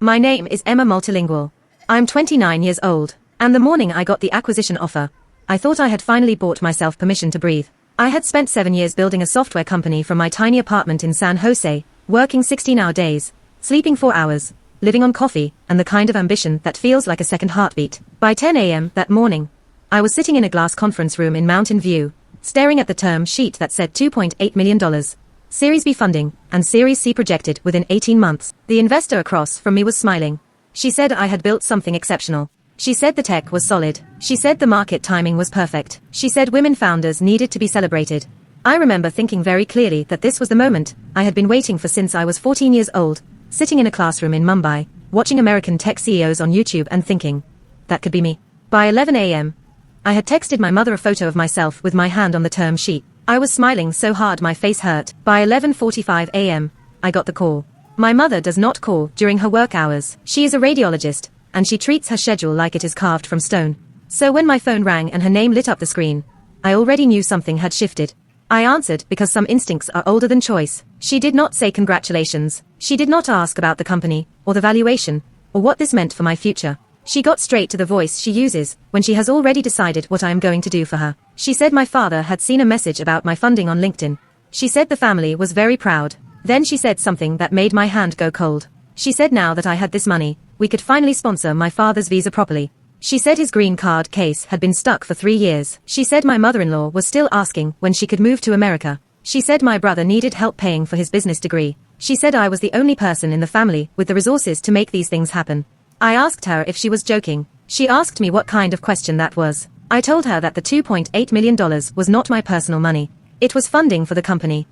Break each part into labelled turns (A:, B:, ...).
A: My name is Emma Multilingual. I'm 29 years old, and the morning I got the acquisition offer, I thought I had finally bought myself permission to breathe. I had spent 7 years building a software company from my tiny apartment in San Jose, working 16-hour days, sleeping 4 hours, living on coffee, and the kind of ambition that feels like a second heartbeat. By 10 a.m. that morning, I was sitting in a glass conference room in Mountain View, staring at the term sheet that said $2.8 million, Series B funding, and Series C projected within 18 months. The investor across from me was smiling. She said I had built something exceptional. She said the tech was solid. She said the market timing was perfect. She said women founders needed to be celebrated. I remember thinking very clearly that this was the moment I had been waiting for since I was 14 years old, sitting in a classroom in Mumbai, watching American tech CEOs on YouTube and thinking, that could be me. By 11 a.m., I had texted my mother a photo of myself with my hand on the term sheet. I was smiling so hard my face hurt. By 11:45 a.m., I got the call. My mother does not call during her work hours. She is a radiologist, and she treats her schedule like it is carved from stone. So when my phone rang and her name lit up the screen, I already knew something had shifted. I answered because some instincts are older than choice. She did not say congratulations. She did not ask about the company, or the valuation, or what this meant for my future. She got straight to the voice she uses when she has already decided what I am going to do for her. She said my father had seen a message about my funding on LinkedIn. She said the family was very proud. Then she said something that made my hand go cold. She said now that I had this money, we could finally sponsor my father's visa properly. She said his green card case had been stuck for 3 years. She said my mother-in-law was still asking when she could move to America. She said my brother needed help paying for his business degree. She said I was the only person in the family with the resources to make these things happen. I asked her if she was joking. She asked me what kind of question that was. I told her that the $2.8 million was not my personal money. It was funding for the company.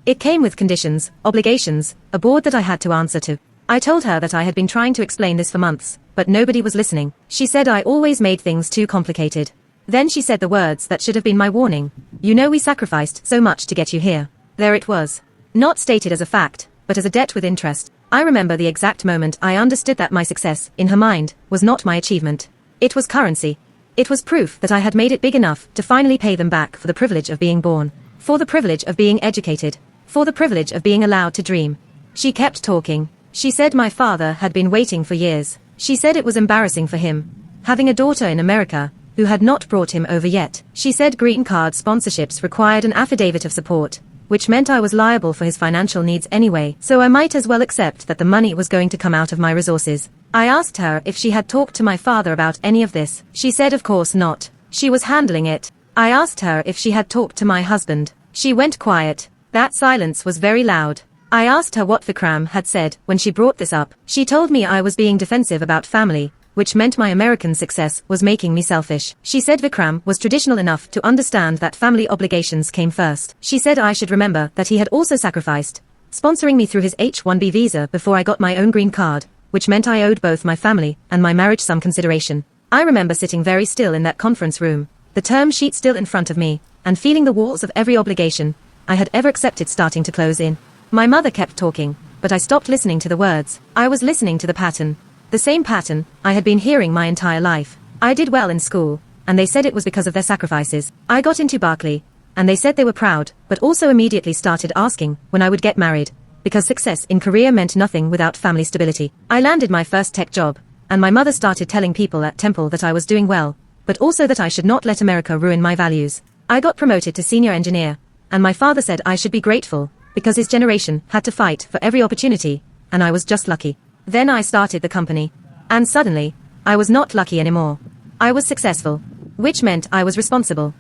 A: It came with conditions, obligations, a board that I had to answer to. I told her that I had been trying to explain this for months, but nobody was listening. She said I always made things too complicated. Then she said the words that should have been my warning. You know, we sacrificed so much to get you here. There it was. Not stated as a fact, but as a debt with interest. I remember the exact moment I understood that my success, in her mind, was not my achievement. It was currency. It was proof that I had made it big enough to finally pay them back for the privilege of being born, for the privilege of being educated, for the privilege of being allowed to dream. She kept talking. She said my father had been waiting for years. She said it was embarrassing for him, having a daughter in America, who had not brought him over yet. She said green card sponsorships required an affidavit of support, which meant I was liable for his financial needs anyway, so I might as well accept that the money was going to come out of my resources. I asked her if she had talked to my father about any of this. She said of course not. She was handling it. I asked her if she had talked to my husband. She went quiet. That silence was very loud. I asked her what Vikram had said when she brought this up. She told me I was being defensive about family, which meant my American success was making me selfish. She said Vikram was traditional enough to understand that family obligations came first. She said I should remember that he had also sacrificed, sponsoring me through his H-1B visa before I got my own green card, which meant I owed both my family and my marriage some consideration. I remember sitting very still in that conference room, the term sheet still in front of me, and feeling the walls of every obligation I had ever accepted starting to close in. My mother kept talking, but I stopped listening to the words. I was listening to the pattern. The same pattern I had been hearing my entire life. I did well in school, and they said it was because of their sacrifices. I got into Berkeley, and they said they were proud, but also immediately started asking when I would get married, because success in career meant nothing without family stability. I landed my first tech job, and my mother started telling people at Temple that I was doing well, but also that I should not let America ruin my values. I got promoted to senior engineer, and my father said I should be grateful, because his generation had to fight for every opportunity, and I was just lucky. Then I started the company. And suddenly, I was not lucky anymore. I was successful, which meant I was responsible.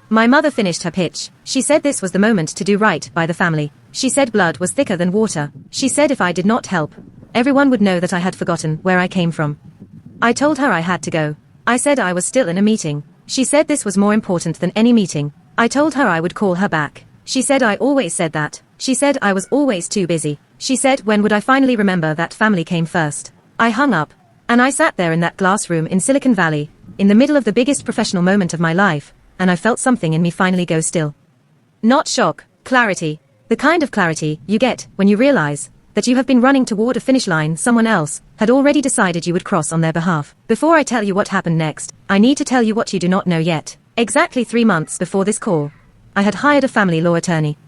A: My mother finished her pitch. She said this was the moment to do right by the family. She said blood was thicker than water. She said if I did not help, everyone would know that I had forgotten where I came from. I told her I had to go. I said I was still in a meeting. She said this was more important than any meeting. I told her I would call her back. She said I always said that. She said I was always too busy. She said when would I finally remember that family came first. I hung up, and I sat there in that glass room in Silicon Valley, in the middle of the biggest professional moment of my life, and I felt something in me finally go still. Not shock, clarity. The kind of clarity you get when you realize that you have been running toward a finish line someone else had already decided you would cross on their behalf. Before I tell you what happened next, I need to tell you what you do not know yet. Exactly 3 months before this call, I had hired a family law attorney.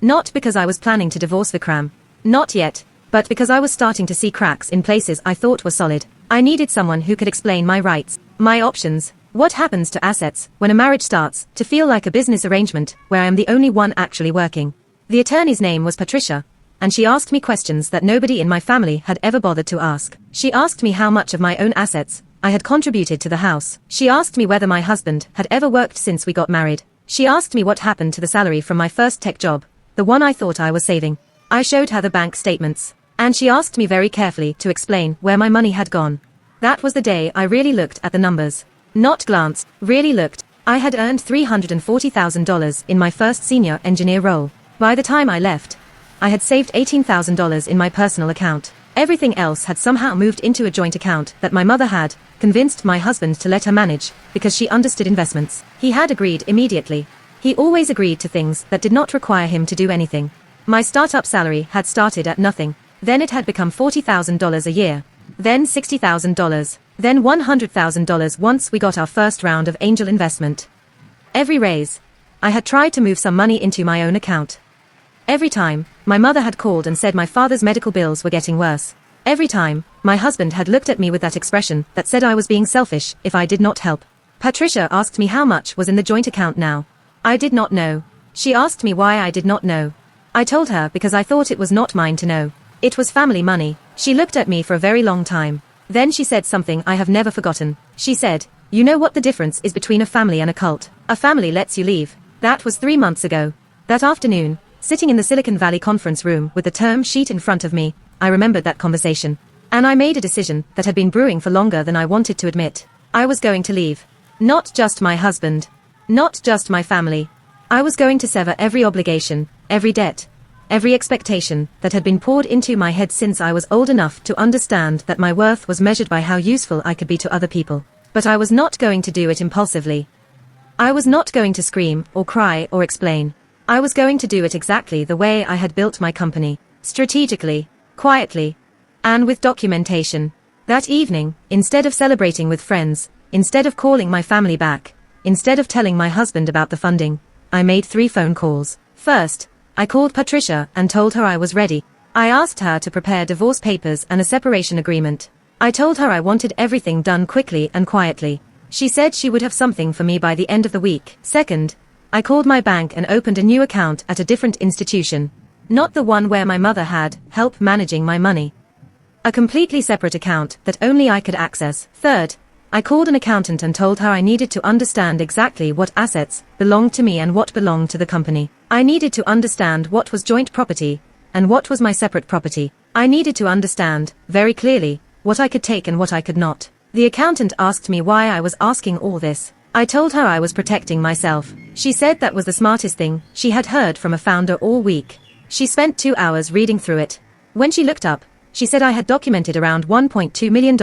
A: Not because I was planning to divorce Vikram. Not yet. But because I was starting to see cracks in places I thought were solid, I needed someone who could explain my rights, my options, what happens to assets when a marriage starts to feel like a business arrangement where I am the only one actually working. The attorney's name was Patricia, and she asked me questions that nobody in my family had ever bothered to ask. She asked me how much of my own assets I had contributed to the house. She asked me whether my husband had ever worked since we got married. She asked me what happened to the salary from my first tech job, the one I thought I was saving. I showed her the bank statements, and she asked me very carefully to explain where my money had gone. That was the day I really looked at the numbers. Not glanced, really looked. I had earned $340,000 in my first senior engineer role. By the time I left, I had saved $18,000 in my personal account. Everything else had somehow moved into a joint account that my mother had convinced my husband to let her manage because she understood investments. He had agreed immediately. He always agreed to things that did not require him to do anything. My startup salary had started at nothing. Then it had become $40,000 a year. Then $60,000. Then $100,000 once we got our first round of angel investment. Every raise, I had tried to move some money into my own account. Every time, my mother had called and said my father's medical bills were getting worse. Every time, my husband had looked at me with that expression that said I was being selfish if I did not help. Patricia asked me how much was in the joint account now. I did not know. She asked me why I did not know. I told her because I thought it was not mine to know. It was family money. She looked at me for a very long time. Then she said something I have never forgotten. She said, "You know what the difference is between a family and a cult? A family lets you leave." That was 3 months ago. That afternoon, sitting in the Silicon Valley conference room with the term sheet in front of me, I remembered that conversation. And I made a decision that had been brewing for longer than I wanted to admit. I was going to leave. Not just my husband. Not just my family. I was going to sever every obligation, every debt, every expectation that had been poured into my head since I was old enough to understand that my worth was measured by how useful I could be to other people. But I was not going to do it impulsively. I was not going to scream or cry or explain. I was going to do it exactly the way I had built my company, strategically, quietly, and with documentation. That evening, instead of celebrating with friends, instead of calling my family back, instead of telling my husband about the funding, I made 3 phone calls. First, I called Patricia and told her I was ready. I asked her to prepare divorce papers and a separation agreement. I told her I wanted everything done quickly and quietly. She said she would have something for me by the end of the week. Second, I called my bank and opened a new account at a different institution. Not the one where my mother had help managing my money. A completely separate account that only I could access. Third, I called an accountant and told her I needed to understand exactly what assets belonged to me and what belonged to the company. I needed to understand what was joint property and what was my separate property. I needed to understand, very clearly, what I could take and what I could not. The accountant asked me why I was asking all this. I told her I was protecting myself. She said that was the smartest thing she had heard from a founder all week. She spent 2 hours reading through it. When she looked up, she said I had documented around $1.2 million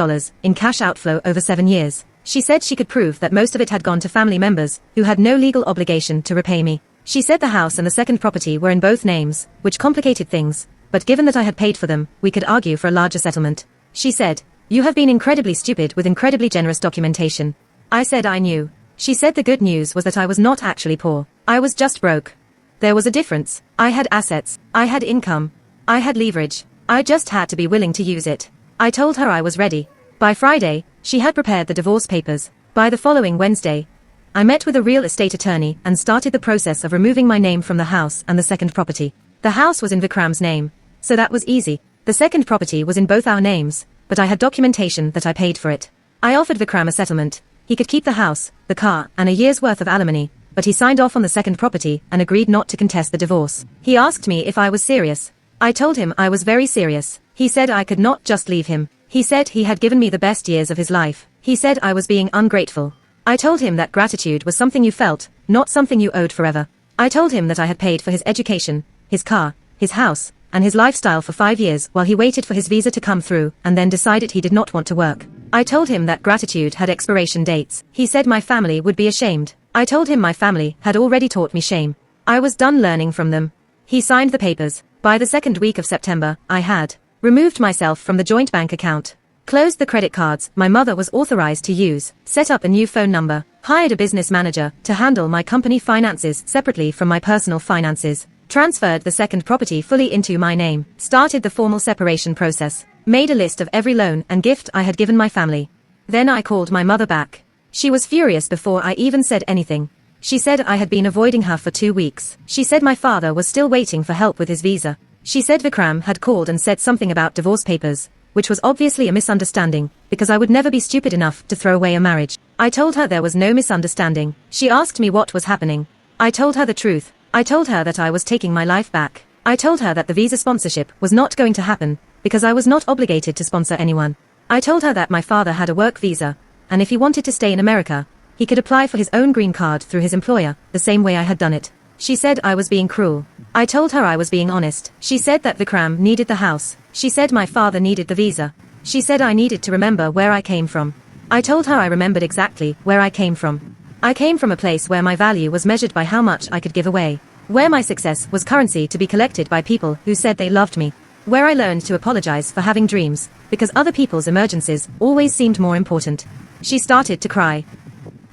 A: in cash outflow over 7 years. She said she could prove that most of it had gone to family members who had no legal obligation to repay me. She said the house and the second property were in both names, which complicated things, but given that I had paid for them, we could argue for a larger settlement. She said, "You have been incredibly stupid with incredibly generous documentation." I said I knew. She said the good news was that I was not actually poor. I was just broke. There was a difference. I had assets. I had income. I had leverage. I just had to be willing to use it. I told her I was ready. By Friday, she had prepared the divorce papers. By the following Wednesday, I met with a real estate attorney and started the process of removing my name from the house and the second property. The house was in Vikram's name, so that was easy. The second property was in both our names, but I had documentation that I paid for it. I offered Vikram a settlement. He could keep the house, the car, and a year's worth of alimony, but he signed off on the second property and agreed not to contest the divorce. He asked me if I was serious. I told him I was very serious. He said I could not just leave him. He said he had given me the best years of his life. He said I was being ungrateful. I told him that gratitude was something you felt, not something you owed forever. I told him that I had paid for his education, his car, his house, and his lifestyle for 5 years while he waited for his visa to come through and then decided he did not want to work. I told him that gratitude had expiration dates. He said my family would be ashamed. I told him my family had already taught me shame. I was done learning from them. He signed the papers. By the second week of September, I had removed myself from the joint bank account, closed the credit cards my mother was authorized to use, set up a new phone number, hired a business manager to handle my company finances separately from my personal finances, transferred the second property fully into my name, started the formal separation process, made a list of every loan and gift I had given my family. Then I called my mother back. She was furious before I even said anything. She said I had been avoiding her for 2 weeks. She said my father was still waiting for help with his visa. She said Vikram had called and said something about divorce papers, which was obviously a misunderstanding, because I would never be stupid enough to throw away a marriage. I told her there was no misunderstanding. She asked me what was happening. I told her the truth. I told her that I was taking my life back. I told her that the visa sponsorship was not going to happen, because I was not obligated to sponsor anyone. I told her that my father had a work visa, and if he wanted to stay in America, he could apply for his own green card through his employer, the same way I had done it. She said I was being cruel. I told her I was being honest. She said that Vikram needed the house. She said my father needed the visa. She said I needed to remember where I came from. I told her I remembered exactly where I came from. I came from a place where my value was measured by how much I could give away. Where my success was currency to be collected by people who said they loved me. Where I learned to apologize for having dreams, because other people's emergencies always seemed more important. She started to cry.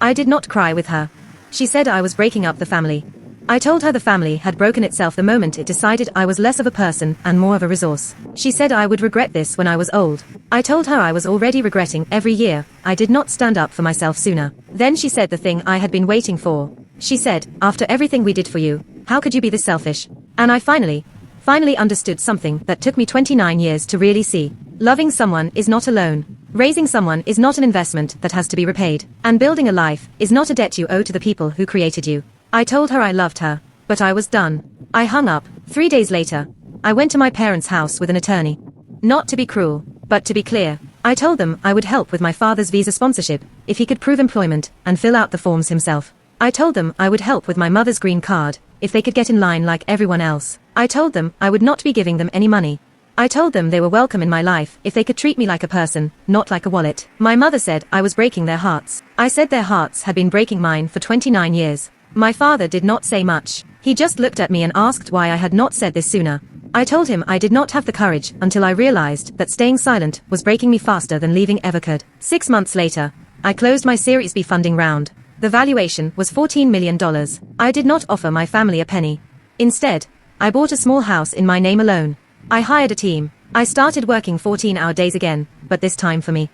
A: I did not cry with her. She said I was breaking up the family. I told her the family had broken itself the moment it decided I was less of a person and more of a resource. She said I would regret this when I was old. I told her I was already regretting every year I did not stand up for myself sooner. Then she said the thing I had been waiting for. She said, after everything we did for you, how could you be this selfish? And I finally understood something that took me 29 years to really see. Loving someone is not a loan. Raising someone is not an investment that has to be repaid. And building a life is not a debt you owe to the people who created you. I told her I loved her, but I was done. I hung up. 3 days later, I went to my parents' house with an attorney. Not to be cruel, but to be clear. I told them I would help with my father's visa sponsorship if he could prove employment and fill out the forms himself. I told them I would help with my mother's green card if they could get in line like everyone else. I told them I would not be giving them any money. I told them they were welcome in my life if they could treat me like a person, not like a wallet. My mother said I was breaking their hearts. I said their hearts had been breaking mine for 29 years. My father did not say much. He just looked at me and asked why I had not said this sooner. I told him I did not have the courage until I realized that staying silent was breaking me faster than leaving ever could. 6 months later, I closed my Series B funding round. The valuation was $14 million. I did not offer my family a penny. Instead, I bought a small house in my name alone. I hired a team. I started working 14-hour days again, but this time for me.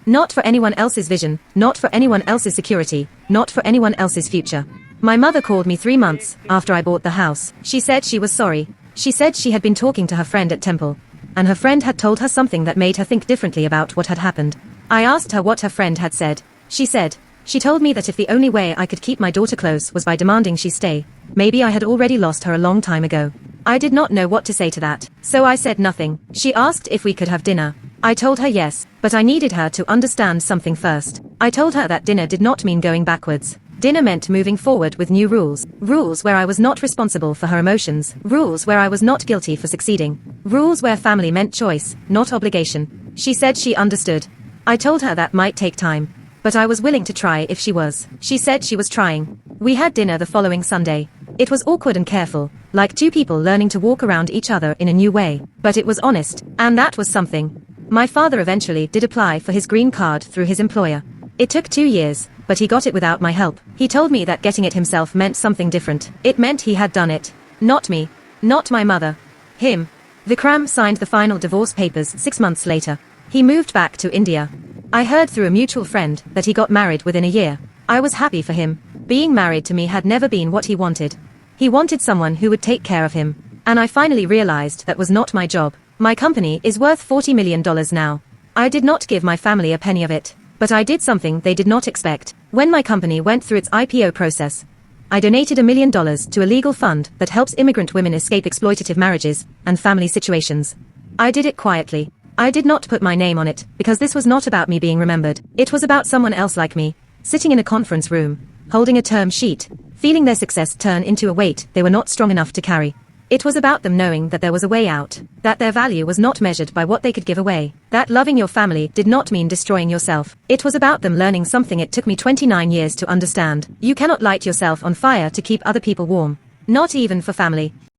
A: Not for anyone else's vision, not for anyone else's security, not for anyone else's future. My mother called me 3 months after I bought the house. She said she was sorry. She said she had been talking to her friend at Temple, and her friend had told her something that made her think differently about what had happened. I asked her what her friend had said. She said, she told me that if the only way I could keep my daughter close was by demanding she stay, maybe I had already lost her a long time ago. I did not know what to say to that, so I said nothing. She asked if we could have dinner. I told her yes, but I needed her to understand something first. I told her that dinner did not mean going backwards. Dinner meant moving forward with new rules. Rules where I was not responsible for her emotions. Rules where I was not guilty for succeeding. Rules where family meant choice, not obligation. She said she understood. I told her that might take time, but I was willing to try if she was. She said she was trying. We had dinner the following Sunday. It was awkward and careful, like two people learning to walk around each other in a new way. But it was honest, and that was something. My father eventually did apply for his green card through his employer. It took 2 years, but he got it without my help. He told me that getting it himself meant something different. It meant he had done it. Not me. Not my mother. Him. Vikram signed the final divorce papers 6 months later. He moved back to India. I heard through a mutual friend that he got married within a year. I was happy for him. Being married to me had never been what he wanted. He wanted someone who would take care of him. And I finally realized that was not my job. My company is worth $40 million now. I did not give my family a penny of it, but I did something they did not expect. When my company went through its IPO process, I donated $1 million to a legal fund that helps immigrant women escape exploitative marriages and family situations. I did it quietly. I did not put my name on it, because this was not about me being remembered. It was about someone else like me, sitting in a conference room, holding a term sheet, feeling their success turn into a weight they were not strong enough to carry. It was about them knowing that there was a way out, that their value was not measured by what they could give away, that loving your family did not mean destroying yourself. It was about them learning something it took me 29 years to understand. You cannot light yourself on fire to keep other people warm. Not even for family.